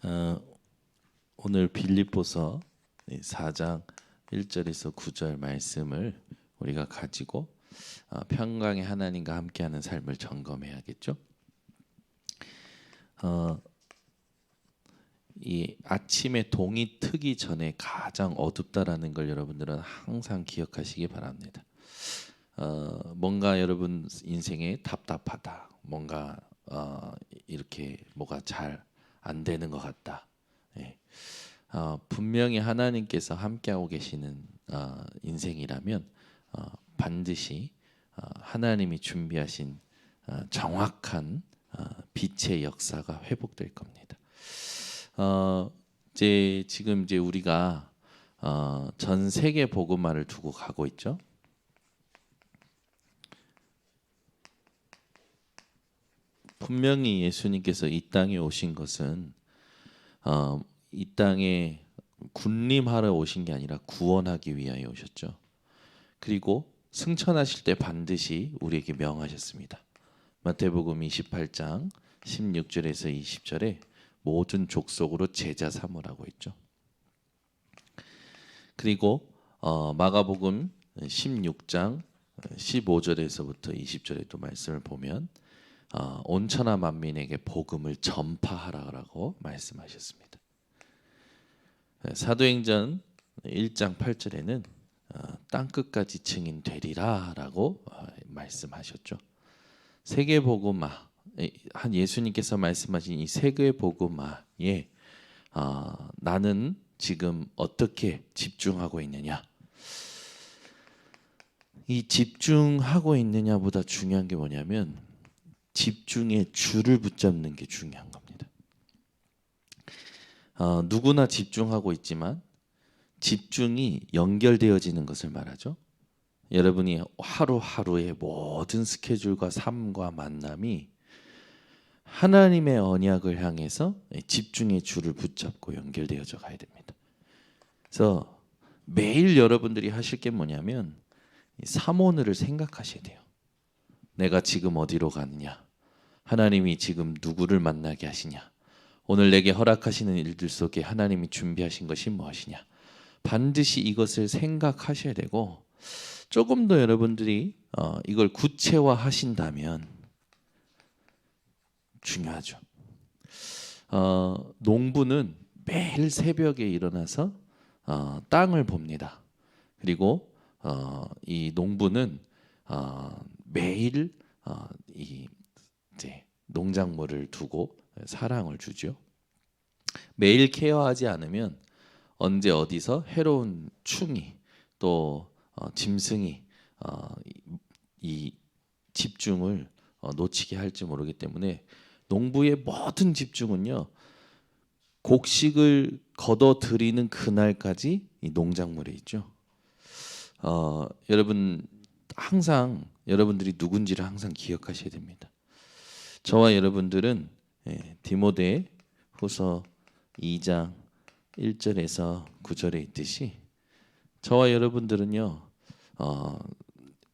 어, 오늘 빌립보서 4장 1절에서 9절 말씀을 우리가 가지고 평강의 하나님과 함께하는 삶을 점검해야겠죠. 이 아침에 동이 트기 전에 가장 어둡다라는 걸 여러분들은 항상 기억하시기 바랍니다. 뭔가 여러분 인생에 답답하다, 뭔가 이렇게 뭐가 잘 안 되는 것 같다. 예. 분명히 하나님께서 함께하고 계시는 인생이라면 반드시 하나님이 준비하신 정확한 빛의 역사가 회복될 겁니다. 지금 우리가 전 세계 복음화를 두고 가고 있죠. 분명히 예수님께서 이 땅에 오신 것은 이 땅에 군림하러 오신 게 아니라 구원하기 위하여 오셨죠. 그리고 승천하실 때 반드시 우리에게 명하셨습니다. 마태복음 28장 16절에서 20절에 모든 족속으로 제자 삼으라고 했죠. 그리고 마가복음 16장 15절에서부터 20절에 또 말씀을 보면 온 천하 만민에게 복음을 전파하라고 말씀하셨습니다. 사도행전 1장 8절에는 땅 끝까지 증인 되리라라고 말씀하셨죠. 세계 복음화, 한 예수님께서 말씀하신 이 세계 복음화에 나는 지금 어떻게 집중하고 있느냐? 이 집중하고 있느냐보다 중요한 게 뭐냐면 집중의 줄을 붙잡는 게 중요한 겁니다. 누구나 집중하고 있지만 집중이 연결되어지는 것을 말하죠. 여러분이 하루하루의 모든 스케줄과 삶과 만남이 하나님의 언약을 향해서 집중의 줄을 붙잡고 연결되어져 가야 됩니다. 그래서 매일 여러분들이 하실 게 뭐냐면 삼오늘을 생각하셔야 돼요. 내가 지금 어디로 가느냐? 하나님이 지금 누구를 만나게 하시냐? 오늘 내게 허락하시는 일들 속에 하나님이 준비하신 것이 무엇이냐? 반드시 이것을 생각하셔야 되고 조금 더 여러분들이 이걸 구체화하신다면 중요하죠. 농부는 매일 새벽에 일어나서 땅을 봅니다. 그리고 이 농부는 매일 이제 농작물을 두고 사랑을 주죠. 매일 케어하지 않으면 언제 어디서 해로운 충이 또 짐승이 이 집중을 놓치게 할지 모르기 때문에 농부의 모든 집중은요 곡식을 거둬들이는 그날까지 이 농작물에 있죠. 여러분 항상 여러분들이 누군지를 항상 기억하셔야 됩니다. 저와 여러분들은 디모데 후서 2장 1절에서 9절에 있듯이 저와 여러분들은요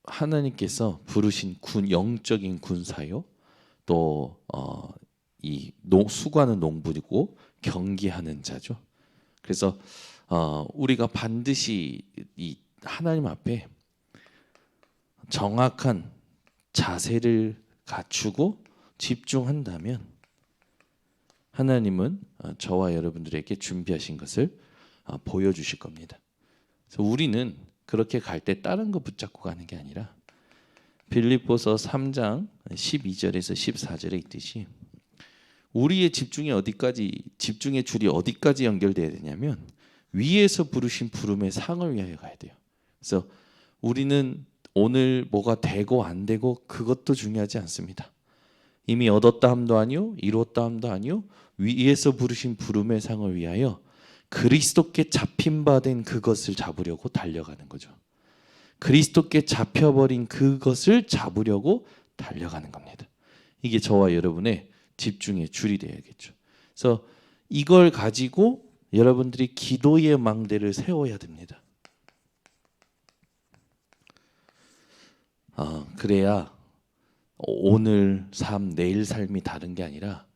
하나님께서 부르신 영적인 군사요 또 이 수고하는 농부이고 경기하는 자죠. 그래서 우리가 반드시 이 하나님 앞에 정확한 자세를 갖추고 집중한다면 하나님은 저와 여러분들에게 준비하신 것을 보여주실 겁니다. 그래서 우리는 그렇게 갈 때 다른 거 붙잡고 가는 게 아니라 빌립보서 3장 12절에서 14절에 있듯이 우리의 집중의 줄이 어디까지 연결돼야 되냐면 위에서 부르신 부름의 상을 위하여 가야 돼요. 그래서 우리는 오늘 뭐가 되고 안 되고 그것도 중요하지 않습니다. 이미 얻었다 함도 아니요 이뤘다 함도 아니요 위에서 부르신 부름의 상을 위하여 그리스도께 잡힌 바 된 그것을 잡으려고 달려가는 거죠. 그리스도께 잡혀버린 그것을 잡으려고 달려가는 겁니다. 이게 저와 여러분의 집중의 줄이 되어야겠죠. 그래서 이걸 가지고 여러분들이 기도의 망대를 세워야 됩니다. 그래야 오늘 삶, 내일 삶이 다른 게 아니라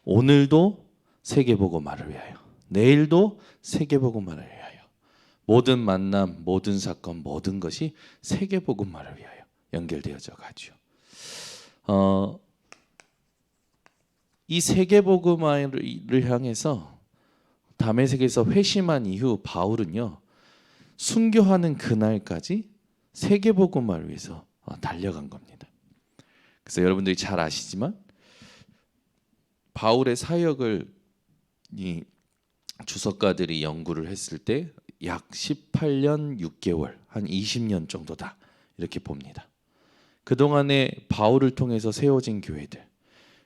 오늘도 세계복음화를 위하여, 내일도 세계복음화를 위하여, 모든 만남, 모든 사건, 모든 것이 세계복음화를 위하여 연결되어져 가죠. 이 세계복음화를 향해서 다메섹에서 회심한 이후 바울은요, 순교하는 그날까지 세계복음화를 위해서 달려간 겁니다. 그래서 여러분들이 잘 아시지만 바울의 사역을 이 주석가들이 연구를 했을 때 약 18년 6개월, 한 20년 정도다 이렇게 봅니다. 그동안에 바울을 통해서 세워진 교회들,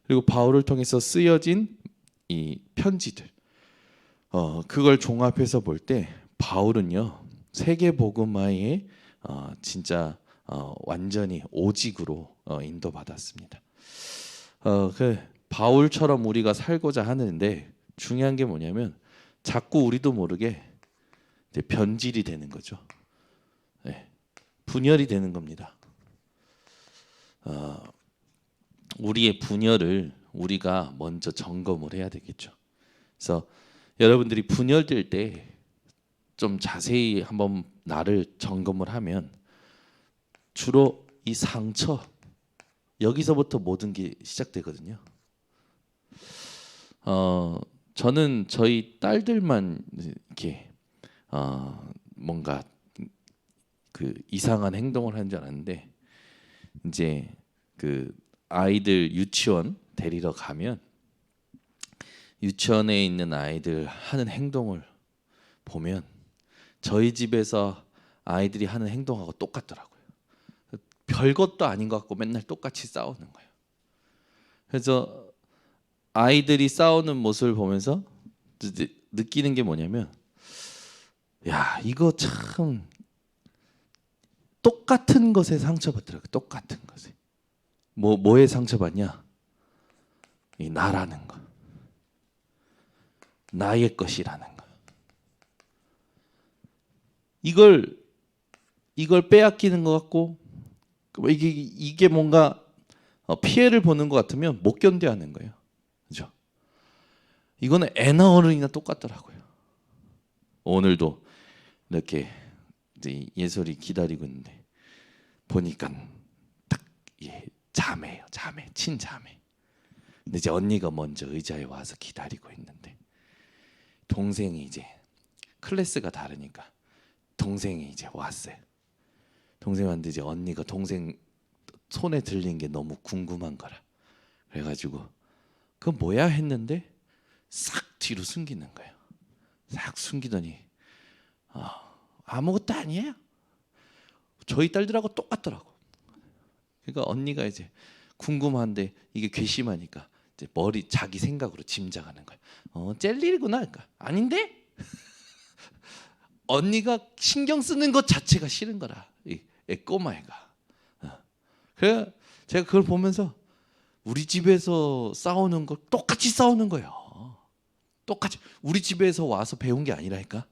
그리고 바울을 통해서 쓰여진 이 편지들, 그걸 종합해서 볼 때 바울은요, 세계복음화에 진짜 완전히 오직으로 인도받았습니다. 그 바울처럼 우리가 살고자 하는데 중요한 게 뭐냐면 자꾸 우리도 모르게 이제 변질이 되는 거죠. 네, 분열이 되는 겁니다. 우리의 분열을 우리가 먼저 점검을 해야 되겠죠. 그래서 여러분들이 분열될 때 좀 자세히 한번 나를 점검을 하면 주로 이 상처, 여기서부터 모든 게 시작되거든요. 저는 저희 딸들만 이렇게 뭔가 그 이상한 행동을 하는 줄 알았는데, 이제 그 아이들 유치원 데리러 가면 유치원에 있는 아이들 하는 행동을 보면 저희 집에서 아이들이 하는 행동하고 똑같더라고요. 별것도 아닌 것 같고 맨날 똑같이 싸우는 거예요. 그래서 아이들이 싸우는 모습을 보면서 느끼는 게 뭐냐면, 야, 이거 참 똑같은 것에 상처받더라고요. 똑같은 것에. 뭐에 상처받냐? 이 나라는 거, 나의 것이라는 거. 이걸 빼앗기는 것 같고, 이게 뭔가 피해를 보는 것 같으면 못 견뎌하는 거예요. 그죠? 이거는 애나 어른이나 똑같더라고요. 오늘도 이렇게 이제 예솔이 기다리고 있는데 보니까 딱 자매예요. 자매, 친자매. 근데 이제 언니가 먼저 의자에 와서 기다리고 있는데 동생이 이제 클래스가 다르니까 동생이 이제 왔어요. 동생 왔는데 이제 언니가 동생 손에 들린 게 너무 궁금한 거라. 그래가지고 그거 뭐야 했는데 싹 뒤로 숨기는 거예요. 싹 숨기더니 아무것도 아니에요. 저희 딸들하고 똑같더라고. 그러니까 언니가 이제 궁금한데 이게 괘씸하니까 이제 머리 자기 생각으로 짐작하는 거야. 젤리구나. 그러니까 아닌데? 언니가 신경 쓰는 것 자체가 싫은 거라. 이 꼬마애가. 그래 제가 그걸 보면서 우리 집에서 싸우는 걸 똑같이 싸우는 거예요. 똑같이 우리 집에서 와서 배운 게 아니라니까.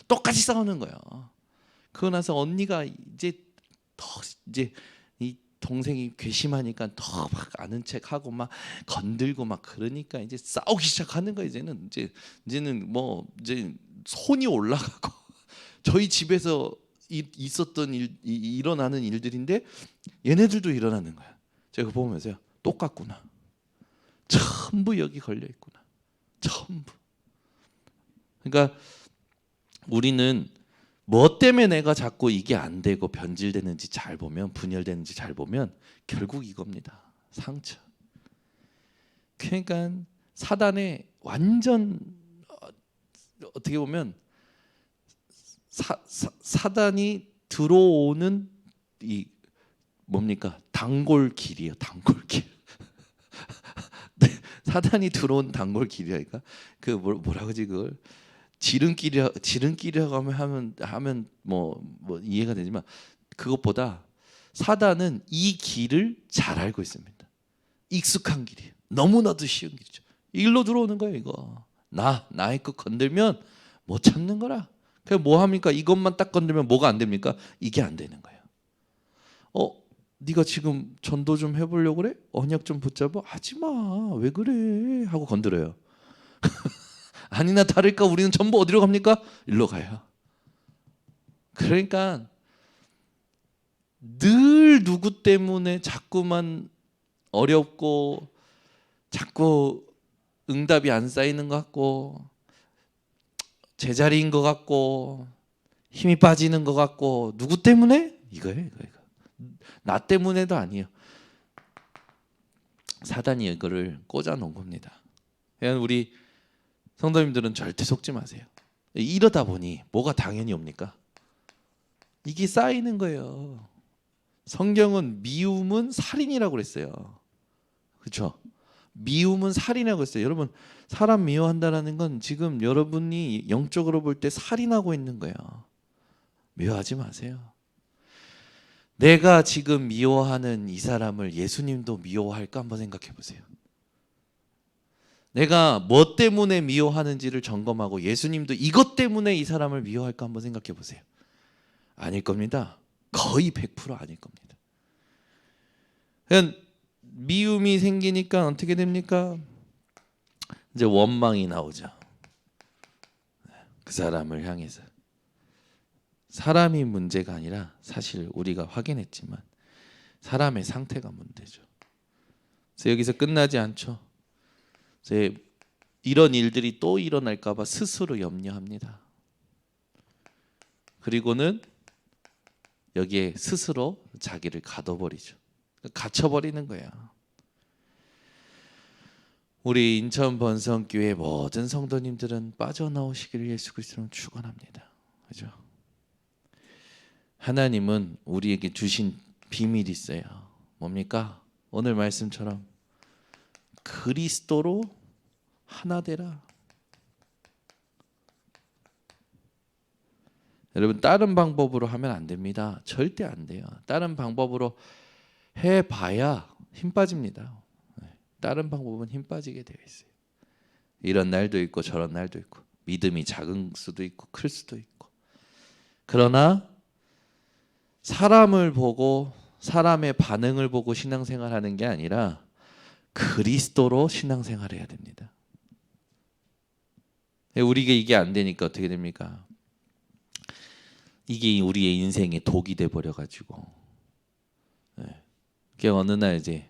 똑같이 싸우는 거예요. 그러고 나서 언니가 이제 더 이제 이 동생이 괘씸하니까 더 막 아는 척하고 막 건들고 막 그러니까 이제 싸우기 시작하는 거예요. 이제는 뭐 이제 손이 올라가고 저희 집에서 있었던 일어나는 일들인데 얘네들도 일어나는 거야. 제가 보면서요, 똑같구나. 전부 여기 걸려 있구나. 전부. 그러니까 우리는 뭐 때문에 내가 자꾸 이게 안 되고 변질되는지 잘 보면, 분열되는지 잘 보면 결국 이겁니다. 상처. 그러니까 사단의 완전 어떻게 보면 사단이 들어오는 이 뭡니까? 단골길이에요. 단골길. 네, 사단이 들어온 단골길이라니까. 그 뭐라 그러지 그걸? 지름길이라고 하면 뭐 이해가 되지만 그것보다 사단은 이 길을 잘 알고 있습니다. 익숙한 길이에요. 너무나도 쉬운 길이죠. 일로 들어오는 거예요. 이거 나의 것 건들면 못 참는 거라. 그래서 뭐 합니까? 이것만 딱 건들면 뭐가 안 됩니까? 이게 안 되는 거예요. 네가 지금 전도 좀 해보려고 그래? 언약 좀 붙잡아? 하지 마. 왜 그래? 하고 건드려요. 아니나 다를까 우리는 전부 어디로 갑니까? 일로 가요. 그러니까 늘 누구 때문에 자꾸만 어렵고 자꾸 응답이 안 쌓이는 것 같고 제자리인 것 같고 힘이 빠지는 것 같고 누구 때문에? 이거예요. 이거. 나 때문에도 아니에요. 사단이 이거를 꽂아 놓은 겁니다. 그냥 우리 성도님들은 절대 속지 마세요. 이러다 보니 뭐가 당연히 옵니까? 이게 쌓이는 거예요. 성경은 미움은 살인이라고 그랬어요. 그렇죠? 미움은 살인이라고 했어요. 여러분 사람 미워한다는 건 지금 여러분이 영적으로 볼 때 살인하고 있는 거예요. 미워하지 마세요. 내가 지금 미워하는 이 사람을 예수님도 미워할까 한번 생각해 보세요. 내가 뭐 때문에 미워하는지를 점검하고 예수님도 이것 때문에 이 사람을 미워할까 한번 생각해 보세요. 아닐 겁니다. 거의 100% 아닐 겁니다. 그냥 미움이 생기니까 어떻게 됩니까? 이제 원망이 나오죠. 그 사람을 향해서. 사람이 문제가 아니라 사실 우리가 확인했지만 사람의 상태가 문제죠. 그래서 여기서 끝나지 않죠. 그래서 이런 일들이 또 일어날까 봐 스스로 염려합니다. 그리고는 여기에 스스로 자기를 가둬버리죠. 갇혀버리는 거예요. 우리 인천 번성교회 모든 성도님들은 빠져나오시기를 예수 그리스도로 축원합니다. 그죠? 하나님은 우리에게 주신 비밀이 있어요. 뭡니까? 오늘 말씀처럼 그리스도로 하나 되라. 여러분 다른 방법으로 하면 안 됩니다. 절대 안 돼요. 다른 방법으로 해봐야 힘 빠집니다. 다른 방법은 힘 빠지게 되어 있어요. 이런 날도 있고 저런 날도 있고 믿음이 작은 수도 있고 클 수도 있고 그러나 사람을 보고 사람의 반응을 보고 신앙생활하는 게 아니라 그리스도로 신앙생활해야 됩니다. 우리가 이게 안 되니까 어떻게 됩니까? 이게 우리의 인생의 독이 돼 버려 가지고 그게 어느 날 이제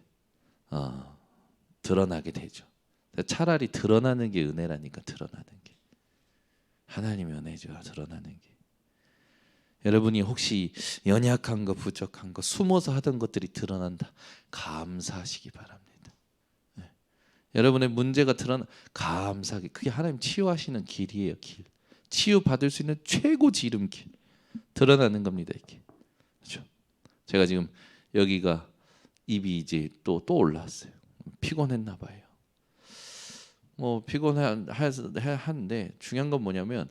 드러나게 되죠. 차라리 드러나는 게 은혜라니까. 드러나는 게 하나님의 은혜죠. 드러나는 게. 여러분이 혹시 연약한 거 부족한 거 숨어서 하던 것들이 드러난다. 감사하시기 바랍니다. 여러분의 문제가 드러나 감사하게. 그게 하나님 치유하시는 길이에요. 길. 치유 받을 수 있는 최고 지름길. 드러나는 겁니다. 이렇게. 그렇죠? 제가 지금 여기가 입이 이제 또 올라왔어요. 피곤했나 봐요. 뭐 피곤하는데 중요한 건 뭐냐면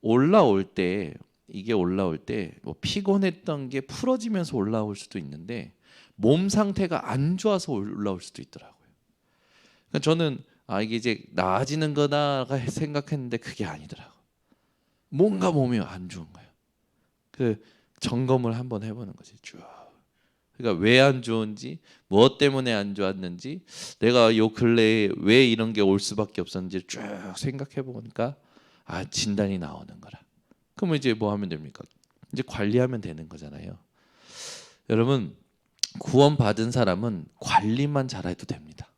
올라올 때 이게 올라올 때 뭐 피곤했던 게 풀어지면서 올라올 수도 있는데 몸 상태가 안 좋아서 올라올 수도 있더라고요. 그러니까 저는 이게 이제 나아지는 거다 생각했는데 그게 아니더라고. 뭔가 몸이 안 좋은 거예요. 그 점검을 한번 해보는 거지 쭉. 그러니까 왜 안 좋은지, 무엇 때문에 안 좋았는지, 내가 요 근래에 왜 이런 게 올 수밖에 없었는지 쭉 생각해 보니까 진단이 나오는 거라. 그러면 이제 뭐 하면 됩니까? 이제 관리하면 되는 거잖아요. 여러분 구원 받은 사람은 관리만 잘해도 됩니다.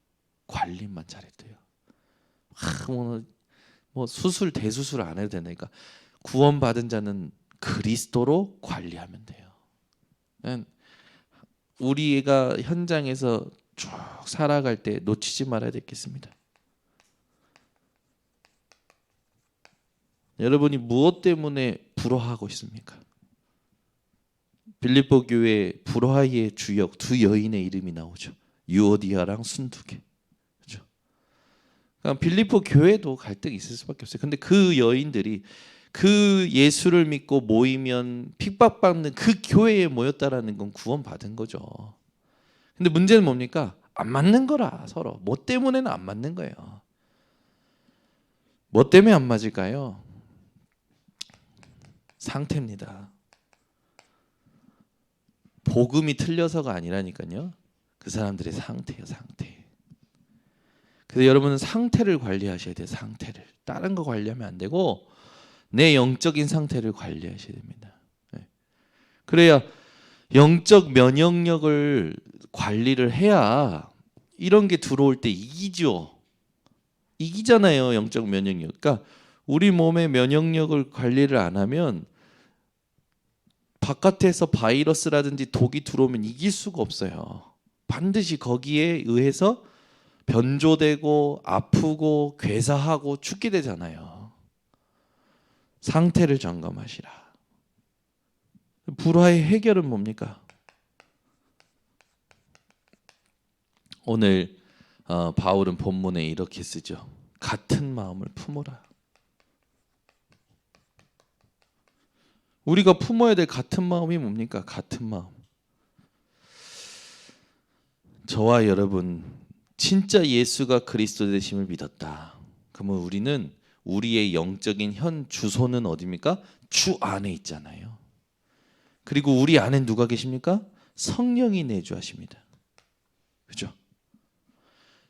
관리만 잘해도 돼요. 뭐 수술 대수술 안 해도 되니까 구원 받은 자는 그리스도로 관리하면 돼요. 우리가 현장에서 쭉 살아갈 때 놓치지 말아야 되겠습니다. 여러분이 무엇 때문에 불화하고 있습니까? 빌립보 교회 불화의 주역 두 여인의 이름이 나오죠. 유오디아랑 순두개. 그렇죠? 그러니까 빌립보 교회도 갈등이 있을 수밖에 없어요. 근데 그 여인들이 그 예수를 믿고 모이면 핍박받는 그 교회에 모였다라는 건 구원받은 거죠. 근데 문제는 뭡니까? 안 맞는 거라. 서로 뭐 때문에는 안 맞는 거예요. 뭐 때문에 안 맞을까요? 상태입니다. 복음이 틀려서가 아니라니까요. 그 사람들의 상태예요. 상태. 그래서 여러분은 상태를 관리하셔야 돼요. 상태를. 다른 거 관리하면 안 되고 내 영적인 상태를 관리하셔야 됩니다. 네. 그래야 영적 면역력을 관리를 해야 이런 게 들어올 때 이기죠. 이기잖아요. 영적 면역력. 그러니까 우리 몸의 면역력을 관리를 안 하면 바깥에서 바이러스라든지 독이 들어오면 이길 수가 없어요. 반드시 거기에 의해서 변조되고 아프고 괴사하고 죽게 되잖아요. 상태를 점검하시라. 불화의 해결은 뭡니까? 오늘 바울은 본문에 이렇게 쓰죠. 같은 마음을 품어라. 우리가 품어야 될 같은 마음이 뭡니까? 같은 마음. 저와 여러분 진짜 예수가 그리스도 되심을 믿었다. 그러면 우리는 우리의 영적인 현 주소는 어디입니까? 주 안에 있잖아요. 그리고 우리 안에 누가 계십니까? 성령이 내주하십니다. 그죠?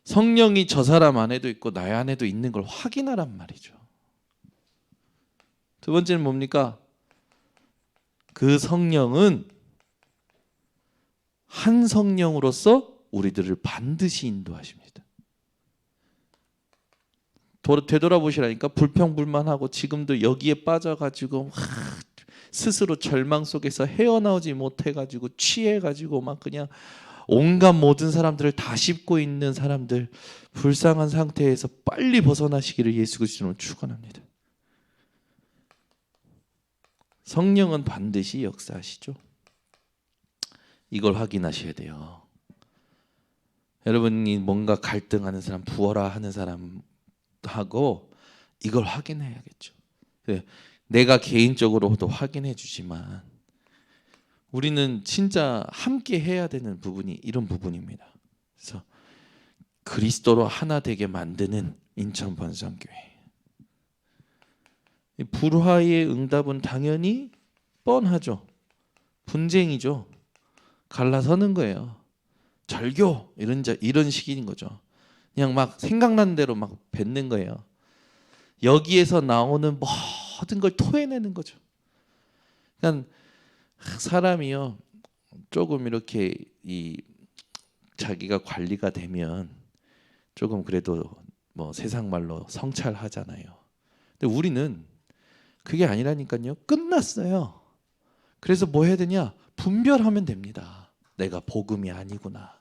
성령이 저 사람 안에도 있고 나의 안에도 있는 걸 확인하란 말이죠. 두 번째는 뭡니까? 그 성령은 한 성령으로서 우리들을 반드시 인도하십니다. 되돌아보시라니까. 불평불만하고 지금도 여기에 빠져가지고 스스로 절망 속에서 헤어나오지 못해가지고 취해가지고 막 그냥 온갖 모든 사람들을 다 씹고 있는 사람들, 불쌍한 상태에서 빨리 벗어나시기를 예수 그리스도로 축원합니다. 성령은 반드시 역사하시죠. 이걸 확인하셔야 돼요. 여러분이 뭔가 갈등하는 사람, 부어라 하는 사람하고 이걸 확인해야겠죠. 내가 개인적으로도 확인해 주지만 우리는 진짜 함께 해야 되는 부분이 이런 부분입니다. 그래서 그리스도로 하나 되게 만드는 인천 번성교회. 불화의 응답은 당연히 뻔하죠. 분쟁이죠. 갈라서는 거예요. 절교 이런 식인 거죠. 그냥 막 생각나는 대로 막 뱉는 거예요. 여기에서 나오는 모든 걸 토해내는 거죠. 그러니까 사람이요 조금 이렇게 자기가 관리가 되면 조금 그래도 뭐 세상 말로 성찰하잖아요. 근데 우리는 그게 아니라니까요. 끝났어요. 그래서 뭐 해야 되냐? 분별하면 됩니다. 내가 복음이 아니구나.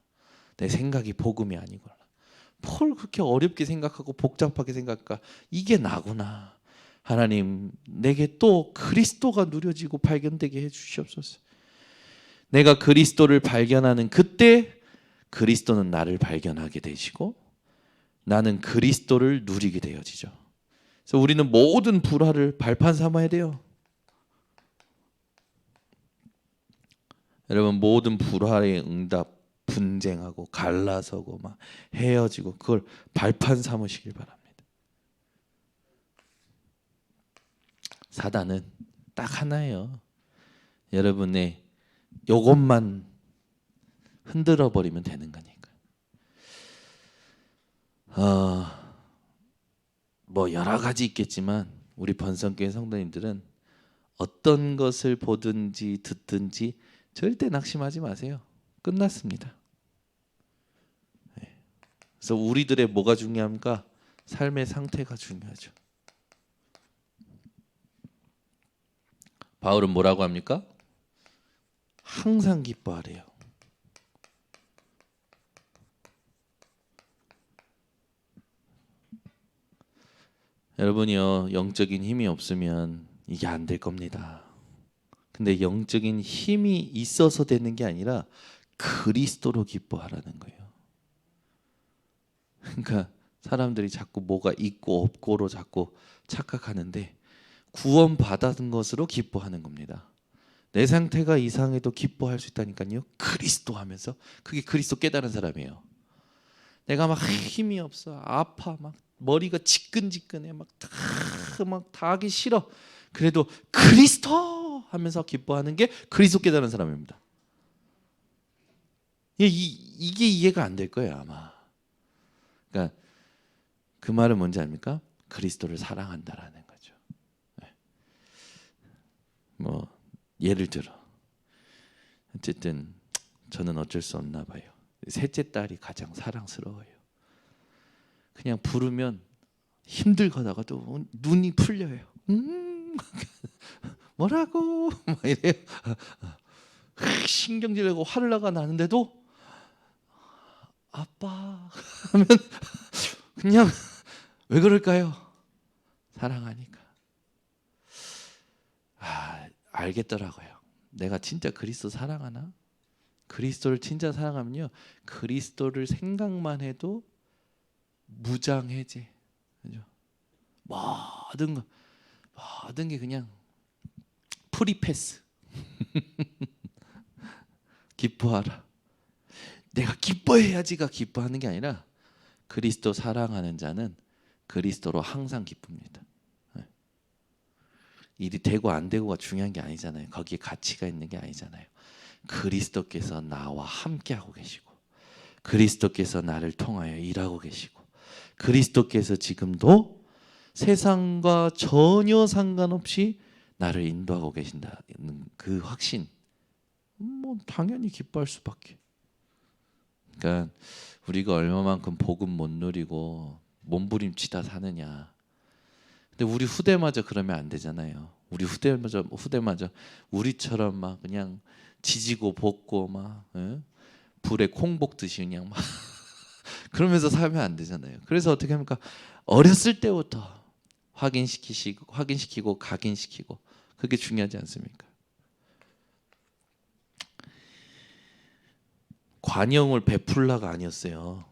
내 생각이 복음이 아니구나. 뭘 그렇게 어렵게 생각하고 복잡하게 생각할까? 이게 나구나. 하나님 내게 또 그리스도가 누려지고 발견되게 해주시옵소서. 내가 그리스도를 발견하는 그때 그리스도는 나를 발견하게 되시고 나는 그리스도를 누리게 되어지죠. 그래서 우리는 모든 불화를 발판 삼아야 돼요. 여러분 모든 불화의 응답, 분쟁하고 갈라서고 막 헤어지고 그걸 발판 삼으시길 바랍니다. 사단은 딱 하나예요. 여러분의 요것만 흔들어 버리면 되는 거니까. 뭐 여러 가지 있겠지만 우리 번성교회 성도님들은 어떤 것을 보든지 듣든지 절대 낙심하지 마세요. 끝났습니다. 그래서 우리들의 뭐가 중요합니까? 삶의 상태가 중요하죠. 바울은 뭐라고 합니까? 항상 기뻐하래요. 여러분이요 영적인 힘이 없으면 이게 안 될 겁니다. 근데 영적인 힘이 있어서 되는 게 아니라 그리스도로 기뻐하라는 거예요. 그러니까 사람들이 자꾸 뭐가 있고 없고로 자꾸 착각하는데 구원 받은 것으로 기뻐하는 겁니다. 내 상태가 이상해도 기뻐할 수 있다니까요. 그리스도 하면서 그게 그리스도 깨달은 사람이에요. 내가 막 힘이 없어, 아파, 막 머리가 지끈지끈해, 막 다 하기 싫어. 그래도 그리스도 하면서 기뻐하는 게 그리스도 깨달은 사람입니다. 이게 이해가 안 될 거예요 아마. 그러니까 그 말은 뭔지 압니까? 그리스도를 사랑한다라는 거죠. 뭐 예를 들어 어쨌든 저는 어쩔 수 없나 봐요. 셋째 딸이 가장 사랑스러워요. 그냥 부르면 힘들거다가도 눈이 풀려요. 뭐라고 막 이래요. 신경질내고 화를 나는데도 아빠 하면 그냥 왜 그럴까요? 사랑하니까. 알겠더라고요. 내가 진짜 그리스도 사랑하나? 그리스도를 진짜 사랑하면요, 그리스도를 생각만 해도 무장해제. 그죠? 모든 게 그냥 프리패스. 기뻐하라. 내가 기뻐해야지가 기뻐하는 게 아니라 그리스도 사랑하는 자는 그리스도로 항상 기쁩니다. 일이 되고 안 되고가 중요한 게 아니잖아요. 거기에 가치가 있는 게 아니잖아요. 그리스도께서 나와 함께하고 계시고, 그리스도께서 나를 통하여 일하고 계시고, 그리스도께서 지금도 세상과 전혀 상관없이 나를 인도하고 계신다는 그 확신, 뭐 당연히 기뻐할 수밖에. 그러니까 우리가 얼마만큼 복음 못 누리고 몸부림치다 사느냐. 근데 우리 후대마저 그러면 안 되잖아요. 우리 후대마저 우리처럼 막 그냥 지지고 볶고 막 불에 콩 볶듯이 그냥 막 그러면서 살면 안 되잖아요. 그래서 어떻게 합니까? 어렸을 때부터 확인시키고 각인시키고, 그게 중요하지 않습니까? 관용을 베풀라가 아니었어요.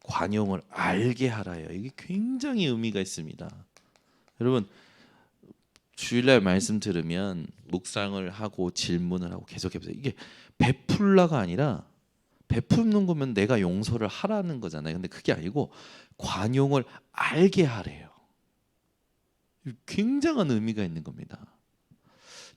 관용을 알게 하라요. 이게 굉장히 의미가 있습니다. 여러분, 주일날 말씀 들으면 묵상을 하고 질문을 하고 계속해보세요. 이게 베풀라가 아니라, 베푸는 거면 내가 용서를 하라는 거잖아요. 근데 그게 아니고 관용을 알게 하래요. 굉장한 의미가 있는 겁니다.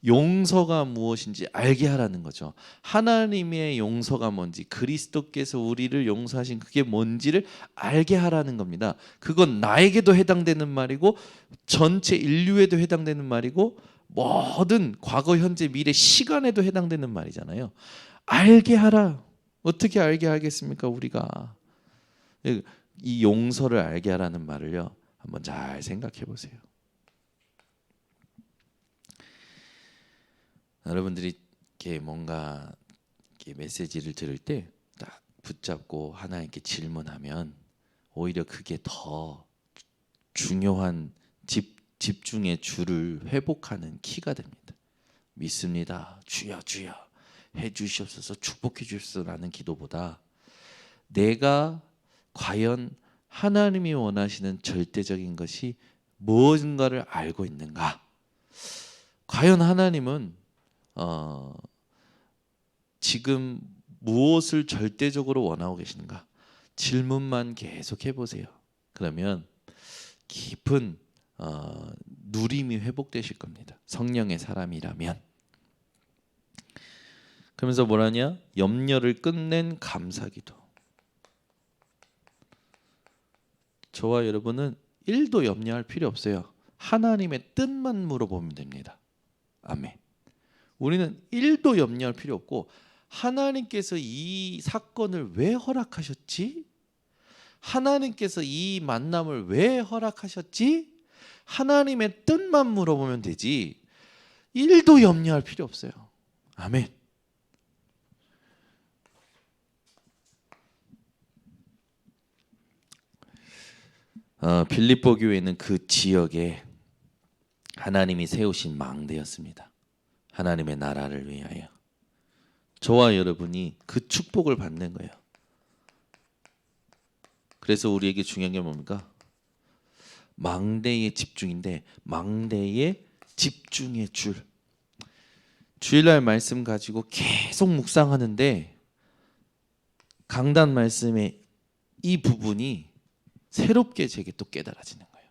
용서가 무엇인지 알게 하라는 거죠. 하나님의 용서가 뭔지, 그리스도께서 우리를 용서하신 그게 뭔지를 알게 하라는 겁니다. 그건 나에게도 해당되는 말이고 전체 인류에도 해당되는 말이고 모든 과거, 현재, 미래, 시간에도 해당되는 말이잖아요. 알게 하라. 어떻게 알게 하겠습니까? 우리가 이 용서를 알게 하라는 말을요, 한번 잘 생각해 보세요. 여러분들이 이렇게 뭔가 이렇게 메시지를 들을 때 딱 붙잡고 하나님께 질문하면 오히려 그게 더 중요한 집중의 줄을 회복하는 키가 됩니다. 믿습니다. 주여 주여 해 주시옵소서, 축복해 주시옵소서라는 기도보다 내가 과연 하나님이 원하시는 절대적인 것이 무엇인가를 알고 있는가? 과연 하나님은 지금 무엇을 절대적으로 원하고 계신가? 질문만 계속 해보세요. 그러면 깊은 누림이 회복되실 겁니다. 성령의 사람이라면. 그러면서 뭐라냐? 염려를 끝낸 감사기도. 저와 여러분은 1도 염려할 필요 없어요. 하나님의 뜻만 물어보면 됩니다. 아멘. 우리는 1도 염려할 필요 없고, 하나님께서 이 사건을 왜 허락하셨지? 하나님께서 이 만남을 왜 허락하셨지? 하나님의 뜻만 물어보면 되지 1도 염려할 필요 없어요. 아멘. 빌립보 교회는 그 지역에 하나님이 세우신 망대였습니다. 하나님의 나라를 위하여. 저와 여러분이 그 축복을 받는 거예요. 그래서 우리에게 중요한 게 뭡니까? 망대의 집중인데, 망대의 집중의 줄. 주일날 말씀 가지고 계속 묵상하는데 강단 말씀의 이 부분이 새롭게 제게 또 깨달아지는 거예요.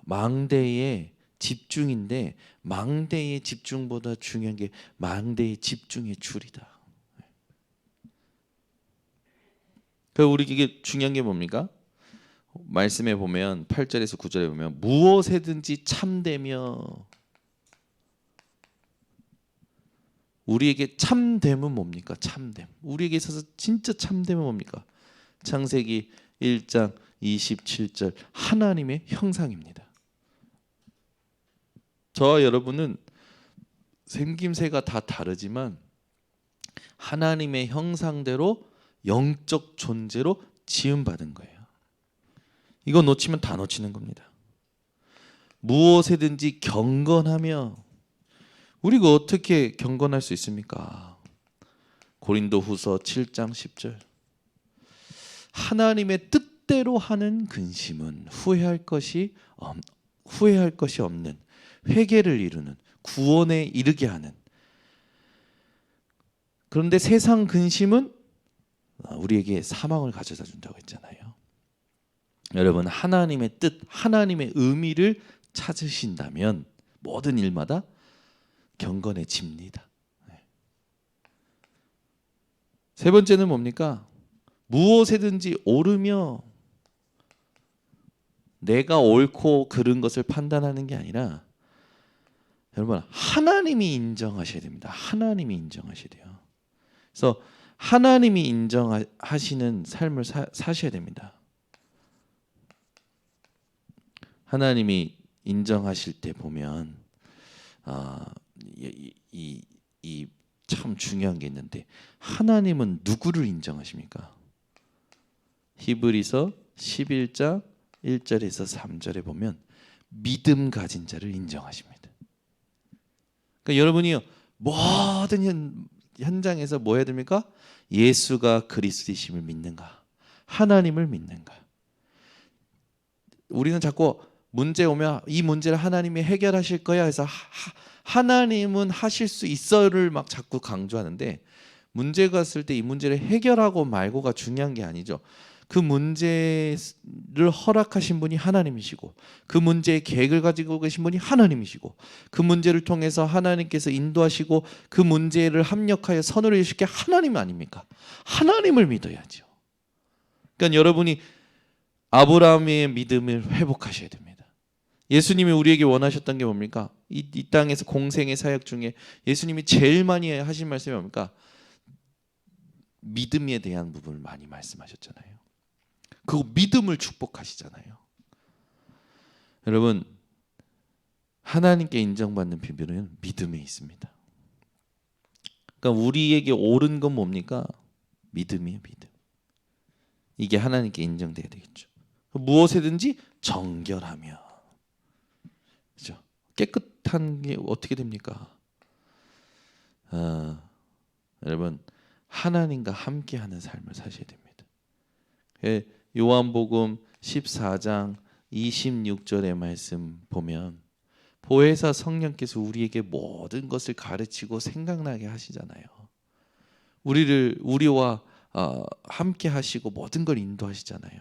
망대의 집중인데, 망대의 집중보다 중요한 게 망대의 집중의 줄이다. 그래서 우리에게 중요한 게 뭡니까? 말씀에 보면 8절에서 9절에 보면 무엇에든지 참되며, 우리에게 참됨은 뭡니까? 참됨. 우리에게 있어서 진짜 참됨은 뭡니까? 창세기 1장 27절 하나님의 형상입니다. 저와 여러분은 생김새가 다 다르지만 하나님의 형상대로 영적 존재로 지음받은 거예요. 이거 놓치면 다 놓치는 겁니다. 무엇에든지 경건하며, 우리가 어떻게 경건할 수 있습니까? 고린도후서 7장 10절 하나님의 뜻대로 하는 근심은 후회할 것이 없는, 회개를 이루는, 구원에 이르게 하는. 그런데 세상 근심은 우리에게 사망을 가져다 준다고 했잖아요. 여러분, 하나님의 뜻, 하나님의 의미를 찾으신다면 모든 일마다 경건해집니다. 세 번째는 뭡니까? 무엇에든지 오르며, 내가 옳고 그른 것을 판단하는 게 아니라 여러분 하나님이 인정하셔야 됩니다. 하나님이 인정하셔야 돼요. 그래서 하나님이 인정하시는 삶을 사셔야 됩니다. 하나님이 인정하실 때 보면 이 참 중요한 게 있는데, 하나님은 누구를 인정하십니까? 히브리서 11장 1절에서 3절에 보면 믿음 가진 자를 인정하십니다. 그러니까 여러분이요, 모든 현장에서 뭐 해야 됩니까? 예수가 그리스도이심을 믿는가? 하나님을 믿는가? 우리는 자꾸 문제 오면 이 문제를 하나님이 해결하실 거야 해서 하나님은 하실 수 있어를 막 자꾸 강조하는데, 문제가 왔을 때 이 문제를 해결하고 말고가 중요한 게 아니죠. 그 문제를 허락하신 분이 하나님이시고, 그 문제의 계획을 가지고 계신 분이 하나님이시고, 그 문제를 통해서 하나님께서 인도하시고 그 문제를 합력하여 선을 이루실 게 하나님 아닙니까? 하나님을 믿어야죠. 그러니까 여러분이 아브라함의 믿음을 회복하셔야 됩니다. 예수님이 우리에게 원하셨던 게 뭡니까? 이 땅에서 공생의 사역 중에 예수님이 제일 많이 하신 말씀이 뭡니까? 믿음에 대한 부분을 많이 말씀하셨잖아요. 그 믿음을 축복하시잖아요. 여러분, 하나님께 인정받는 비밀은 믿음에 있습니다. 그러니까 우리에게 옳은 건 뭡니까? 믿음이에요, 믿음. 이게 하나님께 인정돼야 되겠죠. 무엇에든지 정결하며, 그렇죠? 깨끗한 게 어떻게 됩니까? 여러분, 하나님과 함께하는 삶을 사셔야 됩니다. 요한복음 14장 26절의 말씀 보면 보혜사 성령께서 우리에게 모든 것을 가르치고 생각나게 하시잖아요. 우리와 함께 하시고 모든 걸 인도하시잖아요.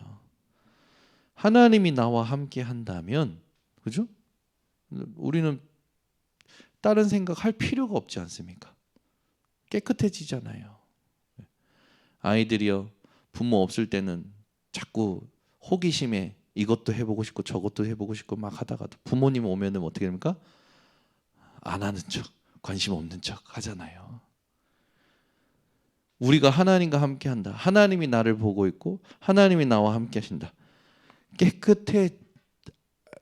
하나님이 나와 함께 한다면, 그죠? 우리는 다른 생각할 필요가 없지 않습니까? 깨끗해지잖아요. 아이들이요, 부모 없을 때는 자꾸 호기심에 이것도 해보고 싶고 저것도 해보고 싶고 막 하다가도 부모님 오면은 어떻게 됩니까? 안 하는 척, 관심 없는 척 하잖아요. 우리가 하나님과 함께 한다. 하나님이 나를 보고 있고 하나님이 나와 함께 하신다.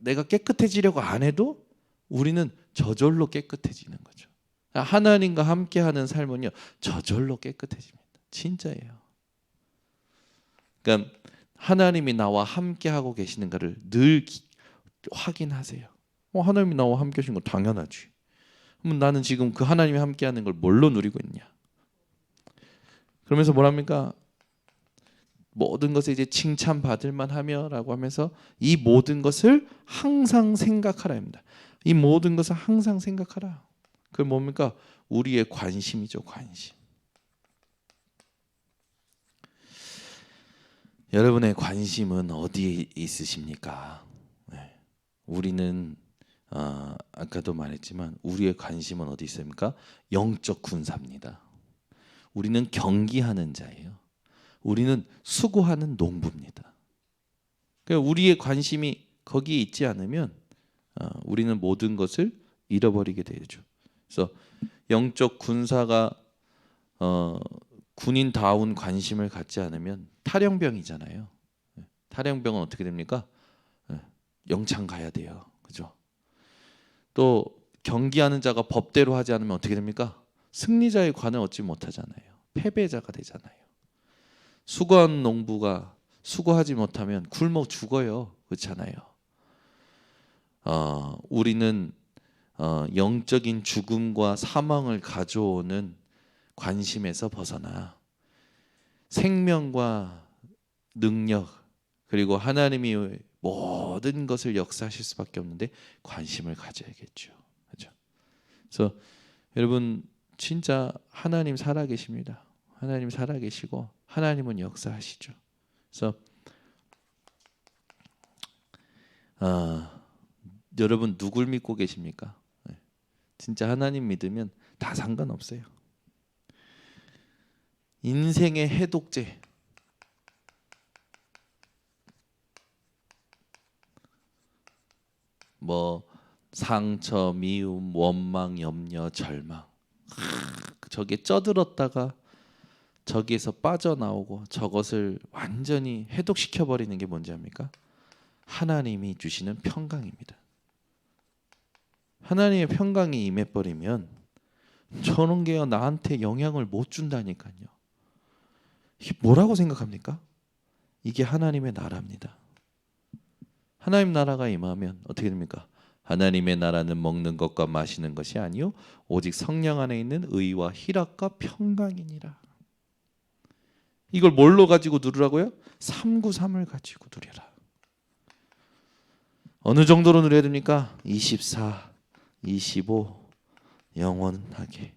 내가 깨끗해지려고 안 해도 우리는 저절로 깨끗해지는 거죠. 하나님과 함께하는 삶은요, 저절로 깨끗해집니다. 진짜예요. 그러니까 하나님이 나와 함께하고 계시는가를 늘 확인하세요. 하나님이 나와 함께 하신 거 당연하지. 그럼 나는 지금 그 하나님이 함께하는 걸 뭘로 누리고 있냐? 그러면서 뭐랍니까? 모든 것에 이제 칭찬받을 만하며라고 하면서 이 모든 것을 항상 생각하라 합니다. 이 모든 것을 항상 생각하라. 그 뭡니까? 우리의 관심이죠, 관심. 여러분의 관심은 어디에 있으십니까? 네. 우리는 아까도 말했지만 우리의 관심은 어디 있습니까? 영적 군사입니다. 우리는 경기하는 자예요. 우리는 수고하는 농부입니다. 그러니까 우리의 관심이 거기에 있지 않으면 우리는 모든 것을 잃어버리게 되죠. 그래서 영적 군사가 군인다운 관심을 갖지 않으면 탈영병이잖아요. 탈영병은 어떻게 됩니까? 영창 가야 돼요. 그죠? 또 경기하는 자가 법대로 하지 않으면 어떻게 됩니까? 승리자의 관을 얻지 못하잖아요. 패배자가 되잖아요. 수고한 농부가 수고하지 못하면 굶어 죽어요. 그렇잖아요. 우리는 영적인 죽음과 사망을 가져오는 관심에서 벗어나 생명과 능력 그리고 하나님이 모든 것을 역사하실 수밖에 없는데 관심을 가져야겠죠. 그렇죠? 그래서 여러분 진짜 하나님 살아계십니다. 하나님 살아계시고 하나님은 역사하시죠. 그래서 여러분 누굴 믿고 계십니까? 진짜 하나님 믿으면 다 상관없어요. 인생의 해독제 상처, 미움, 원망, 염려, 절망 저게 쪄들었다가 저기에서 빠져나오고 저것을 완전히 해독시켜 버리는 게 뭔지 압니까? 하나님이 주시는 평강입니다. 하나님의 평강이 임해버리면 저런 게 나한테 영향을 못 준다니까요. 이게 뭐라고 생각합니까? 이게 하나님의 나라입니다. 하나님 나라가 임하면 어떻게 됩니까? 하나님의 나라는 먹는 것과 마시는 것이 아니요 오직 성령 안에 있는 의와 희락과 평강이니라. 이걸 뭘로 가지고 누리라고요? 393을 가지고 누려라. 어느 정도로 누려야 됩니까? 24, 25 영원하게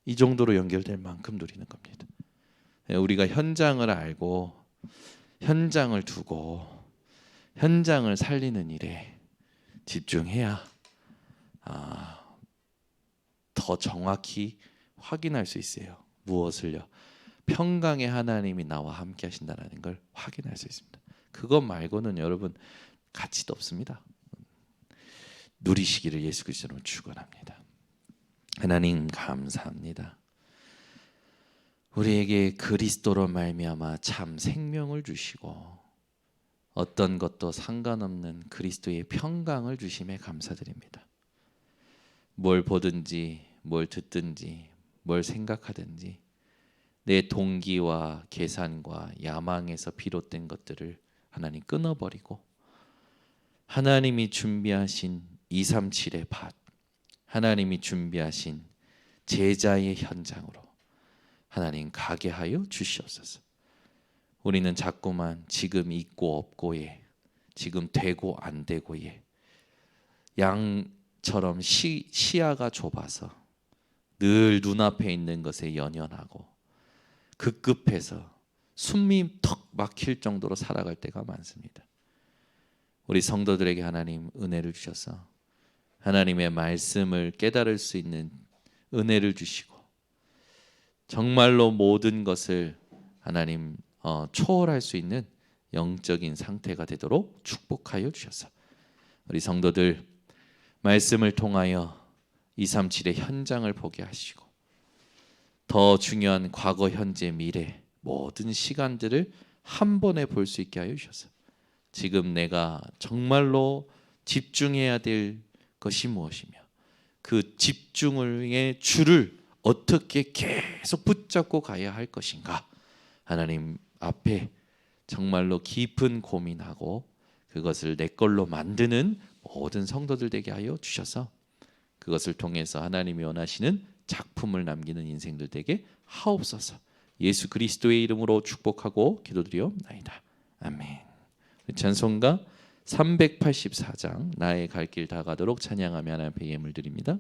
이 정도로 연결될 만큼 누리는 겁니다. 우리가 현장을 알고 현장을 두고 현장을 살리는 일에 집중해야 더 정확히 확인할 수 있어요. 무엇을요? 평강의 하나님이 나와 함께 하신다는 걸 확인할 수 있습니다. 그것 말고는 여러분 가치도 없습니다. 누리시기를 예수 그리스도로 축원합니다. 하나님 감사합니다. 우리에게 그리스도로 말미암아 참 생명을 주시고 어떤 것도 상관없는 그리스도의 평강을 주심에 감사드립니다. 뭘 보든지 뭘 듣든지 뭘 생각하든지 내 동기와 계산과 야망에서 비롯된 것들을 하나님 끊어버리고 하나님이 준비하신 237의 밭, 하나님이 준비하신 제자의 현장으로 하나님 가게 하여 주시옵소서. 우리는 자꾸만 지금 있고 없고에, 지금 되고 안 되고에 양처럼 시야가 좁아서 늘 눈앞에 있는 것에 연연하고 급급해서 숨이 턱 막힐 정도로 살아갈 때가 많습니다. 우리 성도들에게 하나님 은혜를 주셔서 하나님의 말씀을 깨달을 수 있는 은혜를 주시고 정말로 모든 것을 하나님 초월할 수 있는 영적인 상태가 되도록 축복하여 주셔서 우리 성도들 말씀을 통하여 237의 현장을 보게 하시고 더 중요한 과거, 현재, 미래 모든 시간들을 한 번에 볼 수 있게 하여 주셔서 지금 내가 정말로 집중해야 될 것이 무엇이며 그 집중의 줄을 어떻게 계속 붙잡고 가야 할 것인가 하나님 앞에 정말로 깊은 고민하고 그것을 내 걸로 만드는 모든 성도들 되게 하여 주셔서 그것을 통해서 하나님이 원하시는 작품을 남기는 인생들 되게 하옵소서. 예수 그리스도의 이름으로 축복하고 기도드리옵나이다. 아멘. 찬송가 384장 나의 갈 길 다 가도록 찬양하며 하나님 앞에 예물 드립니다.